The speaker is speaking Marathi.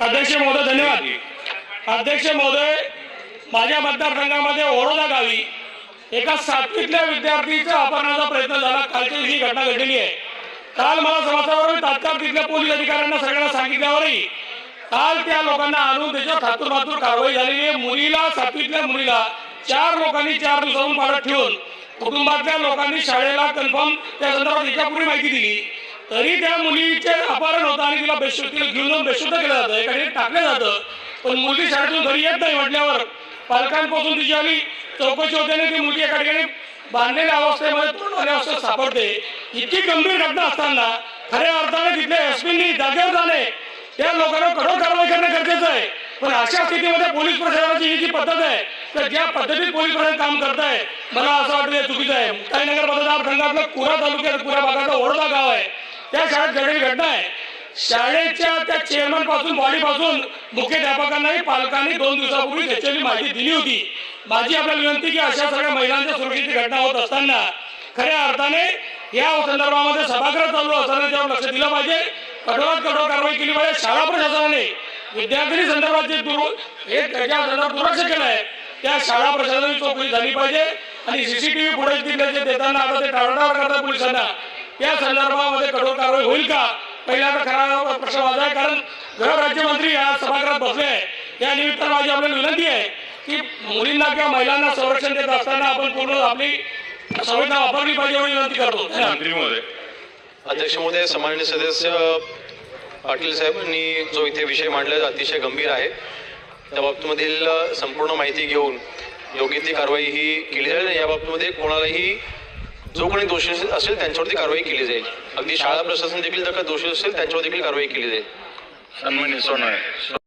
अध्यक्ष महोदय धन्यवाद। अध्यक्ष महोदय, माझ्या मतदारसंघामध्ये ओरोदा गावी एका 7वीतल्या विद्यार्थीचा अपहरणाचा प्रयत्न झाला। कालची ही घटना घडलेली आहे। काल मला समाजावर मी तात्काळ तिथल्या पोलीस अधिकाऱ्यांना सगळ्यांना सांगितल्यावरही काल त्या लोकांना आणून त्याच्यावर थातूर कारवाई झालेली आहे। मुलीला 7वीतल्या मुलीला 4 लोकांनी 4 दिवसांहून पाडत ठेवून कुटुंबातल्या लोकांनी शाळेला कन्फर्म त्या संदर्भात याच्यापूर्वी माहिती दिली, तरी त्या मुलीचे अपहरण होतं आणि तिला बेशुद्ध घेऊन बेशुद्ध केलं जातं, एका ठिकाणी टाकलं जातं। पण मुलगी शाळेतून घरी येत नाही म्हटल्यावर पालकांपासून तिची आली चौकशी होते आणि ती मुलगी एका ठिकाणी बांधलेल्या अवस्थेमध्ये तोंडवाल्या अवस्थेत सापडते। इतकी गंभीर घटना असताना खऱ्या अर्थाने तिथल्या एसपींनी जागेवर जाणे, त्या लोकांवर कठोर कारवाई करणं गरजेचं आहे। पण अशा स्थितीमध्ये पोलीस प्रशासनाची ही जी पद्धत आहे, तर ज्या पद्धतीत पोलीस प्रशासन काम करत आहे, मला असं वाटतं हे चुकीचं आहे। मुक्ताईनगर मतदारसंघातलं कुरा तालुक्यात कुरा भागातलं ओरोदा गाव आहे, त्या शाळेत घडलेली घटना आहे। शाळेच्या त्या चेअरमन पासून बॉडीपासून मुख्याध्यापकांनाही पालकांनी 2 दिवसापूर्वी त्याची माहिती दिली होती। माझी आपल्याला विनंती की अशा सगळ्या महिलांच्या सुरक्षेची घटना होत असताना खऱ्या अर्थाने या संदर्भामध्ये सभागृह चालू असताना त्यावर लक्ष दिलं पाहिजे, कठोरात कठोर कारवाई केली पाहिजे। शाळा प्रशासनाने विद्यार्थी संदर्भात जे दुर्लक्ष केलं आहे त्या शाळा प्रशासनाची चौकशी झाली पाहिजे आणि सीसीटीव्ही फुटेज दिले जे देताना आता ते टाळाटाळ करतात पोलिसांना, त्या संदर्भामध्ये कठोर कारवाई होईल का? पहिला तर खरा प्रश्न माझा आहे, कारण गृहराज्यमंत्री आज सभागृहात बसले आहे। या निमित्तानं माझी आपल्याला विनंती आहे की मुलींना किंवा महिलांना संरक्षण देत असताना आपण पूर्ण आपली संवेदना वापरली पाहिजे एवढी विनंती करतो। मंत्री महोदय, अध्यक्ष महोदय, सन्माननीय सदस्य पाटील साहेबांनी जो इथे विषय मांडला अतिशय गंभीर आहे, त्या बाबतीमधील संपूर्ण माहिती घेऊन योग्य ती कारवाई ही केली जाईल। या बाबतीमध्ये कोणालाही जो कोणी दोषी असेल त्यांच्यावरती कारवाई केली जाईल। अगदी शाळा प्रशासन देखील जर का दोषी असेल त्यांच्यावर देखील कारवाई केली जाईल। सन्माननीय सोनवणे।